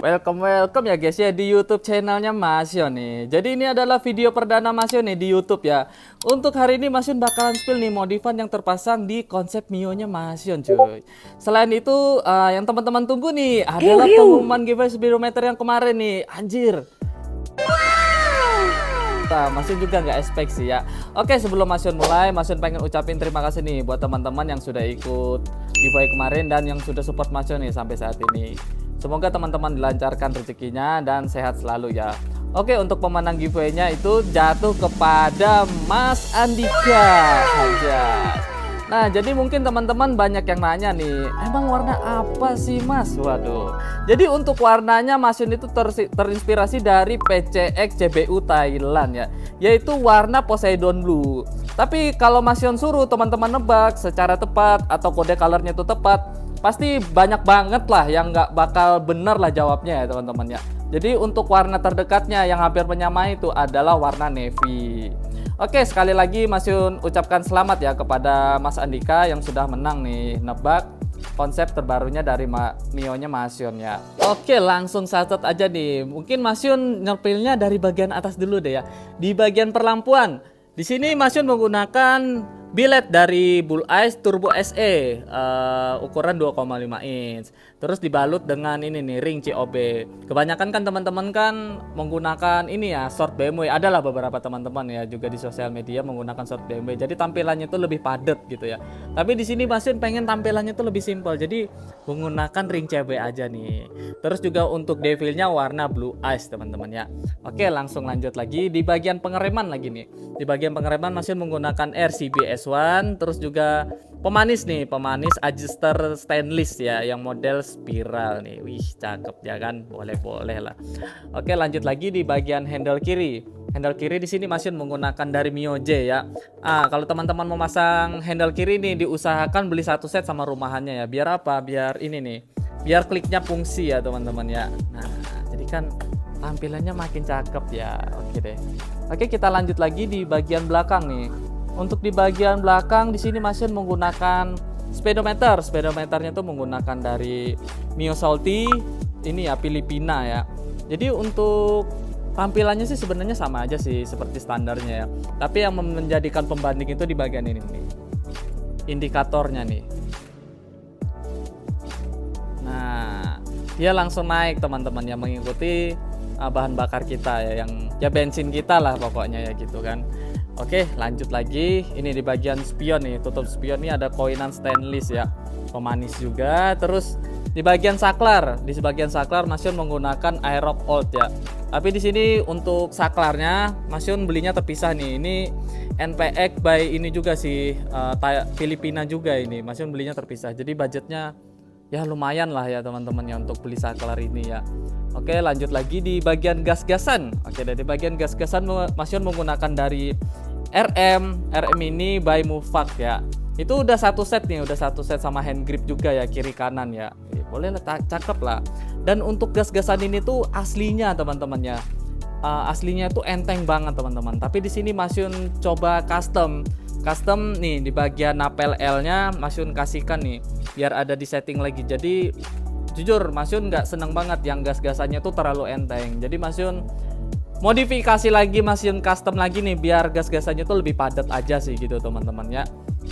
Welcome ya guys ya di YouTube channelnya Masyon nih. Jadi ini adalah video perdana Masyon nih di YouTube ya. Untuk hari ini Masyon bakalan spill nih modifan yang terpasang di konsep Mio-nya Masyon cuy. Selain itu yang teman-teman tunggu nih adalah pengumuman giveaway speedometer yang kemarin nih. Anjir. Masyon juga nggak expect sih ya. Oke, sebelum Masyon mulai, Masyon pengen ucapin terima kasih nih buat teman-teman yang sudah ikut giveaway kemarin dan yang sudah support Masyon nih sampai saat ini. Semoga teman-teman dilancarkan rezekinya dan sehat selalu ya. Oke, untuk pemenang giveaway-nya itu jatuh kepada Mas Andika aja. Nah, jadi mungkin teman-teman banyak yang nanya nih, emang warna apa sih Mas? Waduh. Jadi untuk warnanya Masyon itu terinspirasi dari PCX CBU Thailand ya, yaitu warna Poseidon Blue. Tapi kalau Masyon suruh teman-teman nebak secara tepat atau kode colornya itu tepat, pasti banyak banget lah yang nggak bakal bener lah jawabnya ya teman-teman ya. Jadi untuk warna terdekatnya yang hampir menyamai itu adalah warna navy. Oke, sekali lagi Masyon ucapkan selamat ya kepada Mas Andika yang sudah menang nih nebak konsep terbarunya dari Mio-nya Masyon ya. Oke, langsung satet aja nih. Mungkin Masyon nyerpilnya dari bagian atas dulu deh ya. Di bagian perlampuan. Di sini Masyon menggunakan billet dari Bull Eyes Turbo SE ukuran 2,5 inch. Terus dibalut dengan ini nih ring COB. Kebanyakan kan teman-teman kan menggunakan ini ya short BMW. Adalah beberapa teman-teman ya juga di sosial media menggunakan short BMW. Jadi tampilannya itu lebih padat gitu ya. Tapi di sini Masyon pengen tampilannya itu lebih simpel. Jadi menggunakan ring CB aja nih. Terus juga untuk devilnya warna Blue Eyes teman-teman ya. Oke, langsung lanjut lagi di bagian pengereman lagi nih. Di bagian pengereman Masyon menggunakan RCB S1, terus juga pemanis nih, pemanis adjuster stainless ya yang model spiral nih. Wih, cakep ya kan? Boleh-boleh lah. Oke, lanjut lagi di bagian handle kiri. Handle kiri di sini Masyon menggunakan dari Mio J ya. Kalau teman-teman mau masang handle kiri nih diusahakan beli satu set sama rumahannya ya. Biar apa? Biar ini nih. Biar kliknya fungsi ya, teman-teman ya. Nah, jadi kan tampilannya makin cakep ya. Oke deh. Oke, kita lanjut lagi di bagian belakang nih. Untuk di bagian belakang di sini Masyon menggunakan speedometer. Speedometernya tuh menggunakan dari Mio Salty ini ya, Filipina ya. Jadi untuk tampilannya sih sebenarnya sama aja sih seperti standarnya ya. Tapi yang menjadikan pembanding itu di bagian ini nih. Indikatornya nih. Nah, dia langsung naik teman-teman yang mengikuti bahan bakar kita ya, yang ya bensin kita lah pokoknya ya gitu kan. Oke, lanjut lagi. Ini di bagian spion nih, tutup spion nih ada koinan stainless ya, pemanis juga. Terus di bagian saklar, di sebagian saklar Masyon menggunakan Aerox Old ya. Tapi di sini untuk saklarnya Masyon belinya terpisah nih. Ini NPX by ini juga sih, Filipina juga ini. Masyon belinya terpisah. Jadi budgetnya ya lumayan lah ya teman-teman ya untuk beli saklar ini ya. Oke, lanjut lagi di bagian gas-gasan. Oke, dari bagian gas-gasan Masyon menggunakan dari RM ini by Mufak ya. Itu udah satu set nih, udah satu set sama hand grip juga ya, kiri kanan ya. Boleh lah, cakep lah. Dan untuk gas-gasan ini tuh aslinya teman-teman ya. Aslinya tuh enteng banget teman-teman. Tapi di sini Masyon coba custom nih di bagian napel L-nya Masyon kasihkan nih biar ada di setting lagi. Jadi jujur Masyon nggak seneng banget yang gas-gasannya tuh terlalu enteng. Jadi Masyon modifikasi lagi, Masyon custom lagi nih biar gas-gasannya tuh lebih padat aja sih gitu teman-teman ya.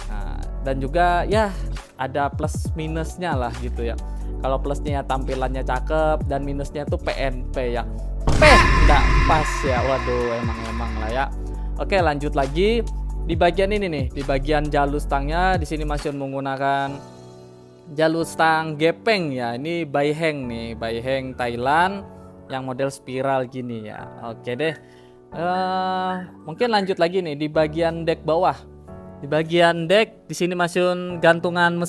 Nah, dan juga ya ada plus minusnya lah gitu ya. Kalau plusnya tampilannya cakep dan minusnya tuh PNP ya. Nggak pas ya. Waduh, emang lah ya. Oke, lanjut lagi di bagian ini nih, di bagian jalur stangnya di sini Masyon menggunakan jalur stang gepeng ya. Ini Baiheng nih, Baiheng Thailand yang model spiral gini ya. Oke deh. Mungkin lanjut lagi nih di bagian deck bawah. Di bagian deck di sini Masyon gantungan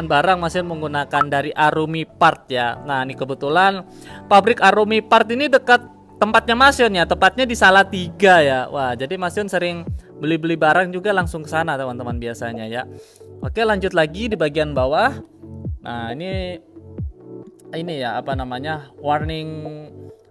barang Masyon menggunakan dari Arumi Part ya. Nah, ini kebetulan pabrik Arumi Part ini dekat tempatnya Masyon ya, tepatnya di Salatiga ya. Wah, jadi Masyon sering beli-beli barang juga langsung ke sana teman-teman biasanya ya. Oke, lanjut lagi di bagian bawah. Nah, ini ya apa namanya,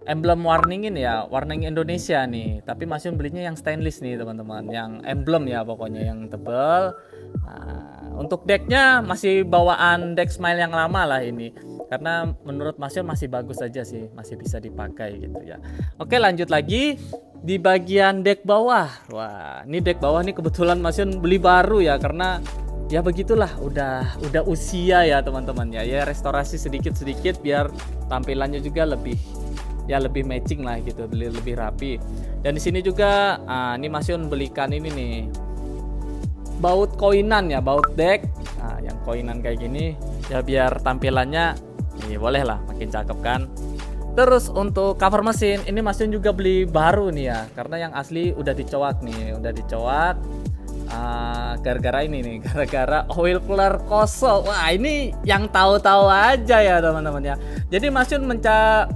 emblem warning ini ya, warning Indonesia nih. Tapi Masyon belinya yang stainless nih teman-teman, yang emblem ya pokoknya yang tebal. Nah, untuk decknya masih bawaan deck Smile yang lama lah ini, karena menurut Mas Yon masih bagus aja sih, masih bisa dipakai gitu ya. Oke, lanjut lagi di bagian deck bawah. Wah, ini deck bawah nih kebetulan Mas Yon beli baru ya, karena ya begitulah, udah usia ya teman-teman ya. Ya restorasi sedikit-sedikit biar tampilannya juga lebih matching lah gitu, lebih rapi. Dan di sini juga ini Mas Yon belikan ini nih, baut koinan ya, baut deck. Nah, yang koinan kayak gini ya biar tampilannya nih boleh lah makin cakep kan. Terus untuk cover mesin ini Mas Yon juga beli baru nih ya, karena yang asli udah dicoak nih, gara-gara ini nih, gara-gara oil cooler kosong. Wah, ini yang tahu-tahu aja ya teman-teman ya. Jadi Mas Yon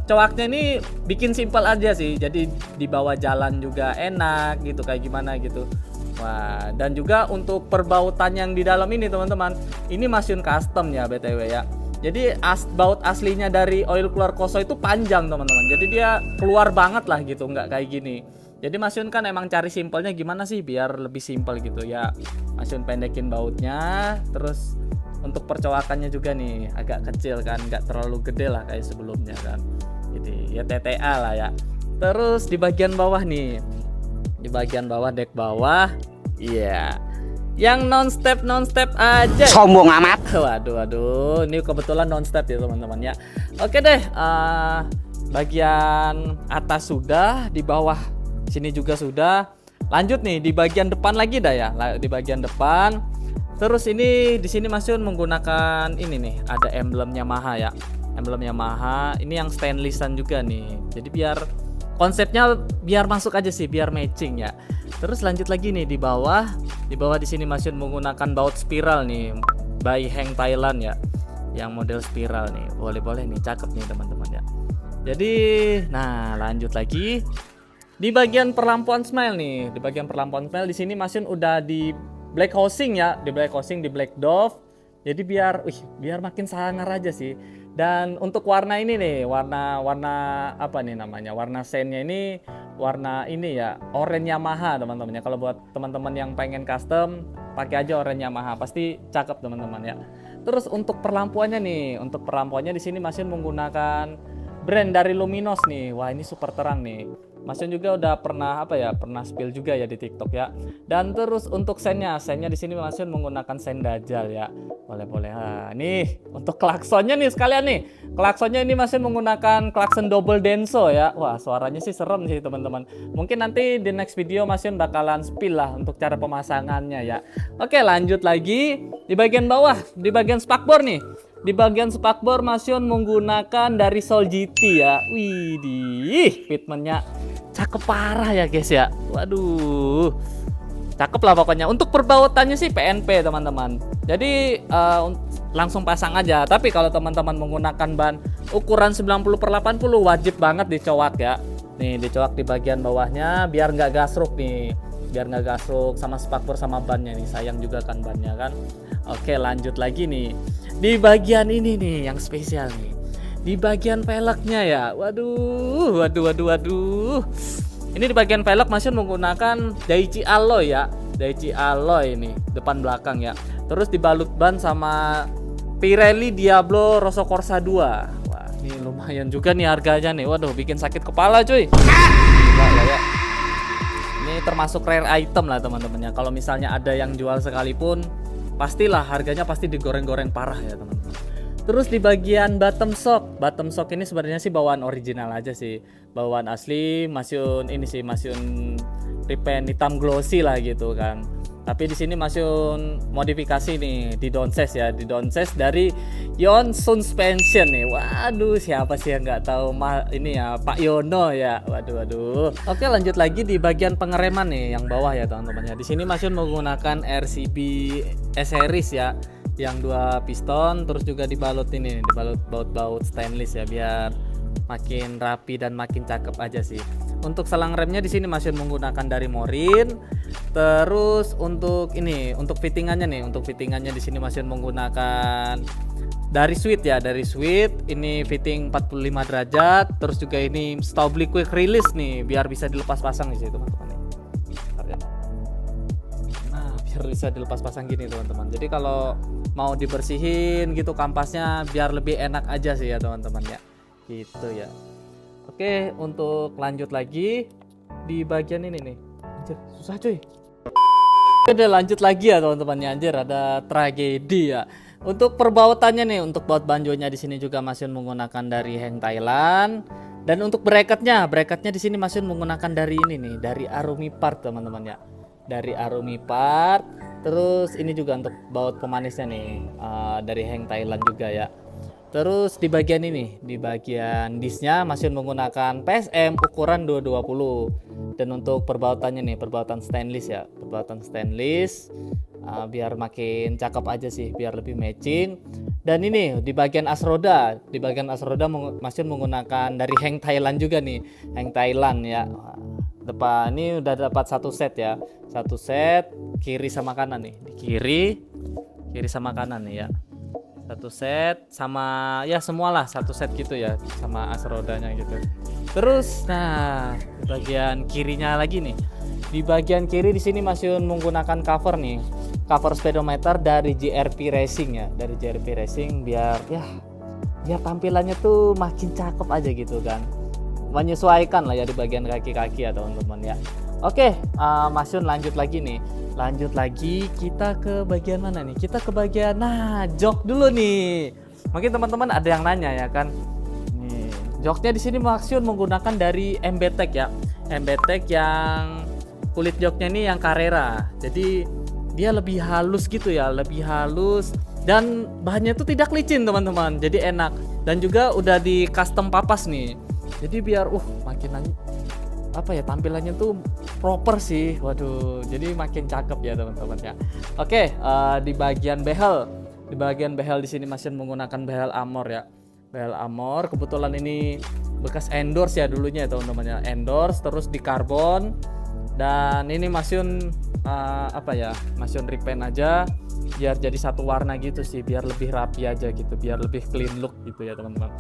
coaknya ini bikin simpel aja sih, jadi dibawa jalan juga enak gitu, kayak gimana gitu. Wah, dan juga untuk perbautan yang di dalam ini teman-teman, ini Mas Yon custom ya BTW ya. Jadi baut aslinya dari oil cooler koso itu panjang teman-teman. Jadi dia keluar banget lah gitu, nggak kayak gini. Jadi Mas Yon kan emang cari simpelnya gimana sih biar lebih simpel gitu ya. Mas Yon pendekin bautnya, terus untuk percoakannya juga nih agak kecil kan, nggak terlalu gede lah kayak sebelumnya kan. Jadi ya TTA lah ya. Terus di bagian bawah nih, di bagian bawah deck bawah, iya, yang non step aja. Sombong amat. Waduh, ini kebetulan non step ya teman-teman ya. Oke deh, bagian atas sudah, di bawah sini juga sudah. Lanjut nih di bagian depan lagi dah ya, di bagian depan. Terus ini di sini Mas Yon menggunakan ini nih, ada emblem Yamaha ya, emblem Yamaha. Ini yang stainlessan juga nih. Jadi biar konsepnya biar masuk aja sih, biar matching ya. Terus lanjut lagi nih di bawah di sini Mas Yon menggunakan baut spiral nih, by Heng Thailand ya, yang model spiral nih. Boleh nih, cakep nih teman-teman ya. Jadi, nah lanjut lagi di bagian perlampuan Smile nih, di bagian perlampuan Smile di sini Mas Yon udah di black housing ya, di black dove. Jadi biar makin sangar aja sih. Dan untuk warna ini nih, warna apa nih namanya? Warna sennya ini warna ini ya, oranye Yamaha teman-teman ya. Kalau buat teman-teman yang pengen custom, pakai aja oranye Yamaha, pasti cakep teman-teman ya. Terus untuk perlampuannya nih, di sini Mas Yon menggunakan brand dari Luminos nih. Wah, ini super terang nih. Mas Yon juga udah pernah spill juga ya di TikTok ya. Dan terus untuk sennya di sini Mas Yon menggunakan sen Dajjal ya. Boleh. Nih untuk klaksonnya nih sekalian nih. Klaksonnya ini Mas Yon menggunakan klakson double denso ya. Wah, suaranya sih serem sih teman-teman. Mungkin nanti di next video Mas Yon bakalan spill lah untuk cara pemasangannya ya. Oke, lanjut lagi di bagian bawah, di bagian spakbor nih. Di bagian spakbor Mas Yon menggunakan dari Soul GT ya. Widih, fitmentnya cakep parah ya guys ya. Waduh, cakep lah pokoknya. Untuk perbautannya sih PNP teman-teman. Jadi langsung pasang aja. Tapi kalau teman-teman menggunakan ban ukuran 90/80 wajib banget dicoak ya. Nih dicoak di bagian bawahnya biar nggak gasruk nih. Biar nggak gasruk sama spakbor sama bannya nih. Sayang juga kan bannya kan. Oke, lanjut lagi nih. Di bagian ini nih yang spesial nih. Di bagian velgnya ya. Waduh. Ini di bagian velg Mas Yon menggunakan Daichi Alloy ya. Daichi Alloy ini depan belakang ya. Terus dibalut ban sama Pirelli Diablo Rosso Corsa 2. Wah, ini lumayan juga nih harganya nih. Waduh, bikin sakit kepala cuy. Gila ya. Ini termasuk rare item lah teman-teman ya. Kalau misalnya ada yang jual sekalipun, pastilah harganya pasti digoreng-goreng parah ya teman-teman. Terus di bagian bottom shock ini sebenarnya sih bawaan original aja sih, bawaan asli Mas Yon ini sih, Mas Yon repaint hitam glossy lah gitu kan. Tapi di sini Mas Yon modifikasi nih di downsize ya, di downsize dari Yon Suspension nih. Waduh, siapa sih yang nggak tahu ini ya, Pak Yono ya. Waduh. Oke, lanjut lagi di bagian pengereman nih yang bawah ya teman-teman ya. Di sini Mas Yon menggunakan RCB S series ya, yang 2 piston, terus juga dibalut ini, dibalut baut stainless ya biar makin rapi dan makin cakep aja sih. Untuk selang remnya di sini Mas Yon menggunakan dari Morin. Terus untuk ini, untuk fittingannya di sini Mas Yon menggunakan dari Sweet ya, dari Sweet. Ini fitting 45 derajat. Terus juga ini Staubli quick release nih, biar bisa dilepas pasang di situ teman-teman. Nah, biar bisa dilepas pasang gini teman-teman. Jadi kalau mau dibersihin gitu kampasnya biar lebih enak aja sih ya teman-teman ya. Gitu ya. Oke, untuk lanjut lagi di bagian ini nih. Anjir, susah cuy. Udah lanjut lagi ya teman-teman ya, anjir ada tragedi ya. Untuk perbautannya nih, untuk baut banjonya di sini juga masih menggunakan dari Heng Thailand. Dan untuk bracketnya di sini masih menggunakan dari ini nih, dari Arumi Part teman-teman ya. Dari Arumi Part. Terus ini juga untuk baut pemanisnya nih, dari Heng Thailand juga ya. Terus di bagian ini, di bagian disnya masih menggunakan PSM ukuran 220. Dan untuk perbautannya nih, perbautan stainless ya, perbautan stainless, biar makin cakep aja sih, biar lebih matching. Dan ini di bagian as roda, masih menggunakan dari Heng Thailand juga nih, Heng Thailand ya. Depan ini udah dapat satu set ya, satu set kiri sama kanan nih, di kiri sama kanan nih ya. Satu set sama ya semualah satu set gitu ya, sama as rodanya gitu. Terus nah di bagian kirinya lagi nih, di bagian kiri di sini masih menggunakan cover nih, cover speedometer dari JRP Racing ya, dari JRP Racing biar tampilannya tuh makin cakep aja gitu kan, menyesuaikan lah ya di bagian kaki-kaki ya teman-teman ya. Oke, Masun lanjut lagi nih. Lanjut lagi kita ke bagian mana nih? Kita ke bagian jok dulu nih. Mungkin teman-teman ada yang nanya ya kan. Nih, joknya di sini Masun menggunakan dari MBTEK ya. MBTEK yang kulit joknya ini yang Carrera. Jadi dia lebih halus gitu ya, lebih halus dan bahannya itu tidak licin teman-teman. Jadi enak dan juga udah di custom papas nih. Jadi biar makin tampilannya tuh proper sih. Waduh, jadi makin cakep ya teman-teman ya. Oke, di bagian behel di sini masih menggunakan behel Amor ya. Behel Amor kebetulan ini bekas endorse ya dulunya ya teman-teman ya. Endorse terus di karbon dan ini masih masih repaint aja biar jadi satu warna gitu sih, biar lebih rapi aja gitu, biar lebih clean look gitu ya teman-teman.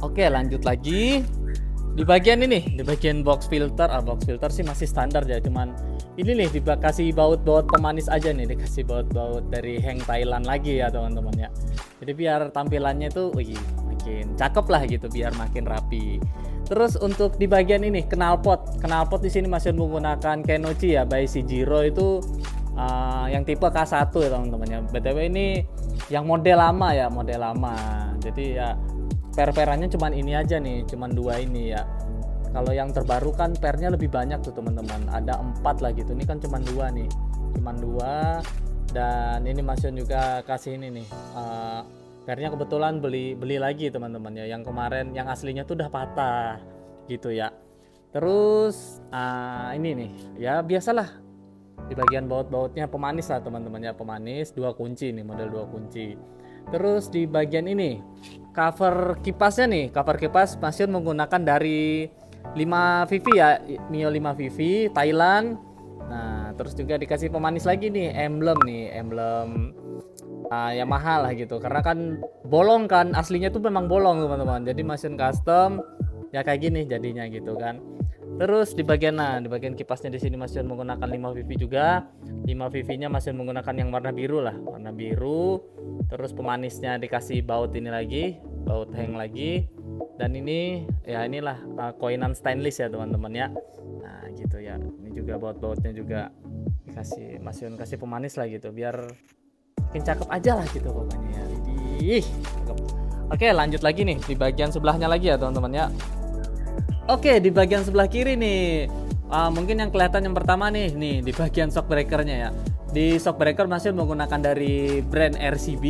Oke, lanjut lagi. Di bagian ini, di bagian box filter sih masih standar ya, cuman ini nih dikasih baut-baut pemanis aja nih, dikasih baut-baut dari Heng Thailand lagi ya teman-teman ya. Jadi biar tampilannya tuh makin cakep lah gitu, biar makin rapi. Terus untuk di bagian ini knalpot di sini masih menggunakan Kenochi ya, by Shijiro itu yang tipe K1 ya teman-teman ya. BTW ini yang model lama ya, Jadi ya per-perannya cuman ini aja nih, cuman 2 ini ya. Kalau yang terbaru kan pernya lebih banyak tuh teman-teman, ada 4 lah gitu. Ini kan cuman 2 nih, cuman 2. Dan ini Masun juga kasih ini nih, pernya kebetulan beli lagi teman-teman ya. Yang kemarin yang aslinya tuh udah patah gitu ya. Terus ini nih ya biasalah di bagian baut-bautnya pemanis lah teman-teman ya, pemanis 2 kunci nih, model 2 kunci. Terus di bagian ini cover kipas masih menggunakan dari 5VV ya, Mio 5VV Thailand. Nah, terus juga dikasih pemanis lagi nih, emblem Yamaha lah gitu. Karena kan bolong kan, aslinya tuh memang bolong teman-teman. Jadi mesin custom ya kayak gini jadinya gitu kan. Terus di bagian kipasnya di sini masih menggunakan 5VV juga. 5VV-nya masih menggunakan yang warna biru lah, warna biru. Terus pemanisnya dikasih baut ini lagi, baut hang lagi. Dan ini ya inilah koinan stainless ya teman-teman ya. Nah, gitu ya. Ini juga baut-bautnya juga masih kasih pemanis lah gitu, biar makin cakep aja lah gitu pokoknya ya. Oke, lanjut lagi nih di bagian sebelahnya lagi ya teman-teman ya. Oke, di bagian sebelah kiri nih, mungkin yang kelihatan yang pertama nih di bagian shock breakernya ya. Di shock breaker masih menggunakan dari brand RCB.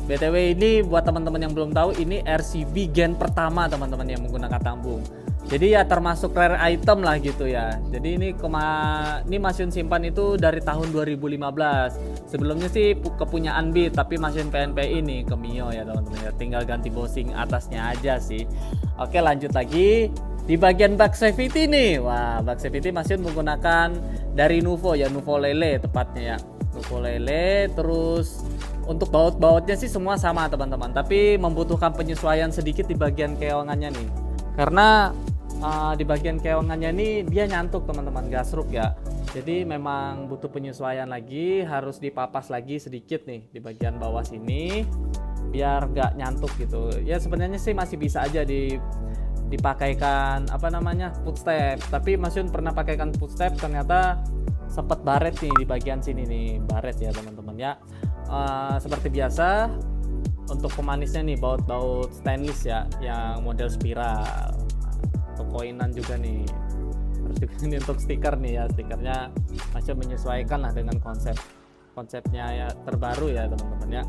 BTW ini buat teman-teman yang belum tahu, ini RCB gen pertama teman-teman yang menggunakan tambung. Jadi ya termasuk rare item lah gitu ya. Jadi ini Masun simpan itu dari tahun 2015. Sebelumnya sih kepunyaan Beat, tapi Masun PNP ini ke Mio ya teman-teman ya. Tinggal ganti bosing atasnya aja sih. Oke, lanjut lagi. Di bagian bug safety nih, bug safety masih menggunakan dari Nuvo ya, Nuvo Lele tepatnya ya, Nuvo Lele. Terus untuk baut-bautnya sih semua sama teman-teman, tapi membutuhkan penyesuaian sedikit di bagian keongannya nih, karena di bagian keongannya ini dia nyantuk teman-teman, gasruk ya. Jadi memang butuh penyesuaian lagi, harus dipapas lagi sedikit nih di bagian bawah sini biar gak nyantuk gitu. Ya sebenarnya sih masih bisa aja dipakaikan apa namanya footstep, tapi Mas Yun pernah pakaikan footstep ternyata sempat baret nih di bagian sini nih, baret ya teman-teman ya. Seperti biasa untuk pemanisnya nih baut-baut stainless ya yang model spiral, untuk koinan juga nih. Terus juga ini untuk stiker nih ya, stikernya masih menyesuaikan lah dengan konsepnya ya terbaru ya teman-teman ya.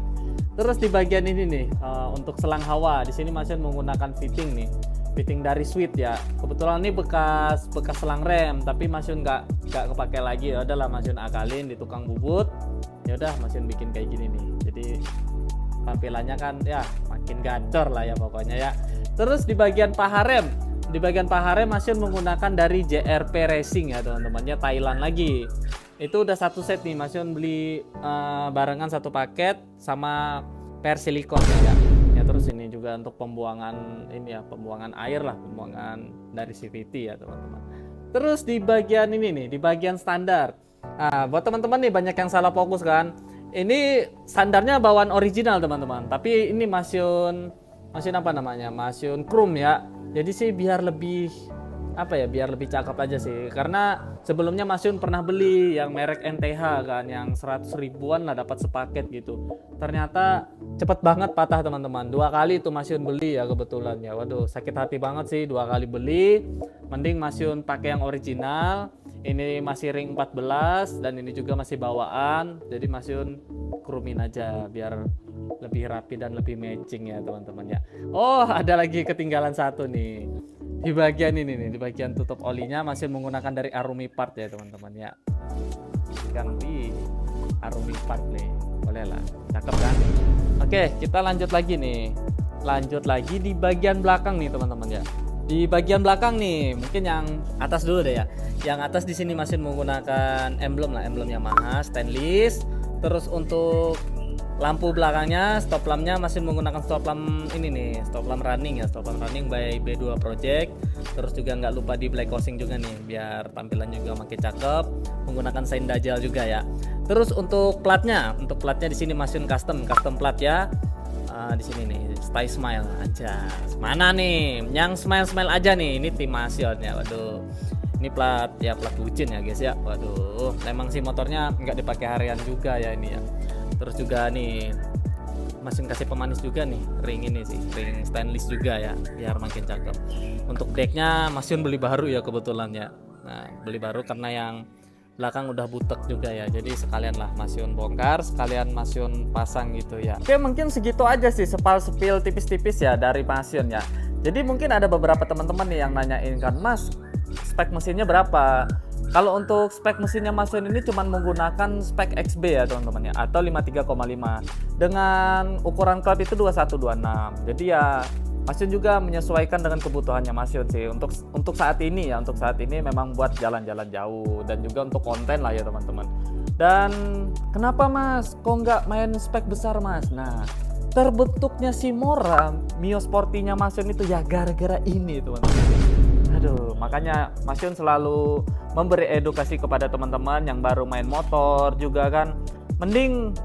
Terus di bagian ini nih untuk selang hawa di sini masih menggunakan fitting dari Sweet ya. Kebetulan ini bekas selang rem tapi Mas Yun nggak kepake lagi, ya udahlah Mas Yun akalin di tukang bubut, ya udah Mas Yun bikin kayak gini nih, jadi tampilannya kan ya makin gacor lah ya pokoknya ya. Terus di bagian paha rem Mas Yun menggunakan dari JRP Racing ya teman-teman ya, Thailand lagi. Itu udah satu set nih Mas Yun beli barengan satu paket sama per silikon ya. Ya terus ini juga untuk pembuangan air lah, pembuangan dari CVT ya teman-teman. Terus di bagian ini nih, di bagian standar. Buat teman-teman nih banyak yang salah fokus kan. Ini standarnya bawaan original teman-teman, tapi ini Mas Yun apa namanya? Mas Yun chrome ya. Jadi sih biar lebih cakep aja sih, karena sebelumnya Mas Yun pernah beli yang merek NTH kan, yang 100 ribuan lah dapat sepaket gitu. Ternyata cepet banget patah teman-teman. 2 kali itu Mas Yun beli ya kebetulan ya. Waduh, sakit hati banget sih 2 kali beli. Mending Mas Yun pakai yang original. Ini masih ring 14 dan ini juga masih bawaan. Jadi Mas Yun krumin aja biar lebih rapi dan lebih matching ya teman-teman ya. Oh, ada lagi ketinggalan satu nih. Di bagian ini nih, di bagian tutup olinya masih menggunakan dari Arumi Part ya teman-teman ya. Kan di Arumi Part nih, boleh lah, cakep kan? Oke, kita lanjut lagi nih. Lanjut lagi di bagian belakang nih teman-teman ya. Di bagian belakang nih, mungkin yang atas dulu deh ya. Yang atas di sini masih menggunakan emblem Yamaha stainless. Terus untuk lampu belakangnya, stop lampnya masih menggunakan stop lamp ini nih, stop lamp running ya, stop lamp running by B2 Project. Terus juga nggak lupa di black housing juga nih, biar tampilan juga makin cakep. Menggunakan sign Dajjal juga ya. Terus untuk platnya di sini masih custom plat ya. Di sini nih, Stay Smile aja. Mana nih, yang smile aja nih, ini tim Mas Yun ya. Waduh, ini plat bucin ya guys ya. Waduh, emang sih motornya nggak dipakai harian juga ya ini ya. Terus juga nih masih kasih pemanis juga nih, ring stainless juga ya biar makin cakep. Untuk decknya Mas Yun beli baru ya kebetulan ya. Nah, beli baru karena yang belakang udah butek juga ya, jadi sekalian lah Mas Yun bongkar, sekalian Mas Yun pasang gitu ya. Oke, mungkin segitu aja sih sepil tipis-tipis ya dari Mas Yun ya. Jadi mungkin ada beberapa teman-teman nih yang nanyain kan, Mas spek mesinnya berapa? Kalau untuk spek mesinnya Mas Yun ini cuma menggunakan spek XB ya teman-teman ya, atau 53,5 dengan ukuran klep itu 2126. Jadi ya Mas Yun juga menyesuaikan dengan kebutuhannya Mas Yun sih untuk saat ini ya. Untuk saat ini memang buat jalan-jalan jauh dan juga untuk konten lah ya teman-teman. Dan kenapa Mas kok nggak main spek besar Mas? Nah, terbentuknya si Mora Mio Sporty-nya Mas Yun itu ya gara-gara ini teman-teman. Aduh, makanya Mas Yun selalu memberi edukasi kepada teman-teman yang baru main motor juga kan, mending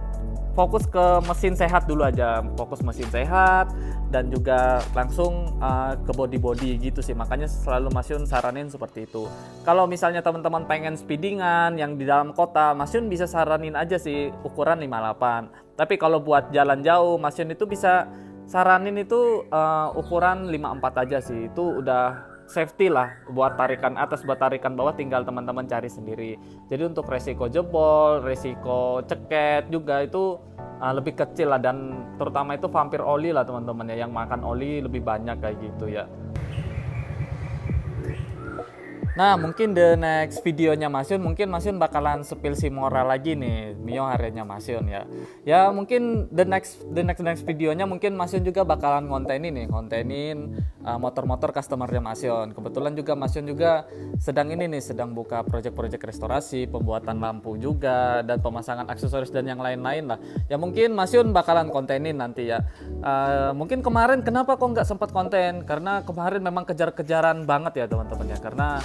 fokus ke mesin sehat dulu aja, fokus mesin sehat dan juga langsung ke body gitu sih. Makanya selalu Mas Yun saranin seperti itu. Kalau misalnya teman-teman pengen speedingan yang di dalam kota, Mas Yun bisa saranin aja sih ukuran 58. Tapi kalau buat jalan jauh, Mas Yun itu bisa saranin itu ukuran 54 aja sih. Itu udah safety lah, buat tarikan atas, buat tarikan bawah tinggal teman-teman cari sendiri. Jadi untuk resiko jebol, resiko ceket juga itu lebih kecil lah, dan terutama itu vampir oli lah teman-teman ya, yang makan oli lebih banyak kayak gitu ya. Nah, mungkin the next videonya Mas Yun, mungkin Mas Yun bakalan spill si Mora lagi nih, Mio hariannya Mas Yun ya. Ya mungkin the next videonya mungkin Mas Yun juga bakalan kontenin motor-motor customernya Mas Yun. Kebetulan juga Mas Yun juga sedang buka project-project restorasi, pembuatan lampu juga, dan pemasangan aksesoris dan yang lain-lain lah. Ya mungkin Mas Yun bakalan kontenin nanti ya. Mungkin kemarin kenapa kok nggak sempat konten? Karena kemarin memang kejar-kejaran banget ya teman-teman ya. Karena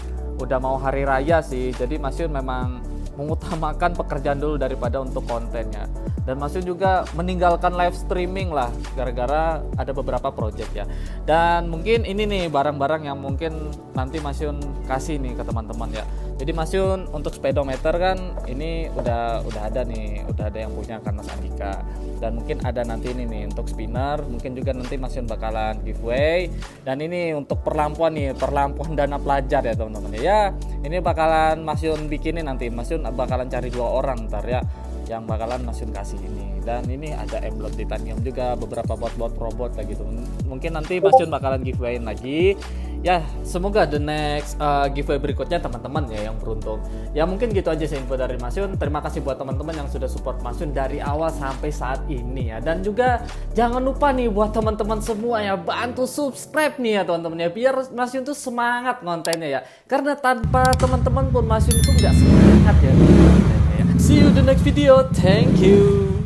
udah mau hari raya sih, jadi Mas Yun memang mengutamakan pekerjaan dulu daripada untuk kontennya. Dan Mas Yun juga meninggalkan live streaming lah gara-gara ada beberapa project ya. Dan mungkin ini nih barang-barang yang mungkin nanti Mas Yun kasih nih ke teman-teman ya. Jadi Mas Yun untuk speedometer kan ini udah ada nih, udah ada yang punya kan Mas Andika. Dan mungkin ada nanti ini nih untuk spinner, mungkin juga nanti Mas Yun bakalan giveaway. Dan ini untuk perlampuan nih, perlampuan dana pelajar ya teman-teman ya. Ini bakalan Mas Yun bikinin nanti, Mas Yun bakalan cari 2 orang ntar ya yang bakalan Mas Yun kasih ini. Dan ini ada emblem titanium juga, beberapa bot-bot robot kayak gitu. Mungkin nanti Mas Yun bakalan giveawayin lagi. Ya, semoga the next giveaway berikutnya teman-teman ya yang beruntung. Ya mungkin gitu aja sih info dari Mas Yun. Terima kasih buat teman-teman yang sudah support Mas Yun dari awal sampai saat ini ya. Dan juga jangan lupa nih buat teman-teman semua ya, bantu subscribe nih ya teman-teman ya, biar Mas Yun tuh semangat kontennya ya. Karena tanpa teman-teman pun Mas Yun itu nggak semangat ya. See you the next video. Thank you.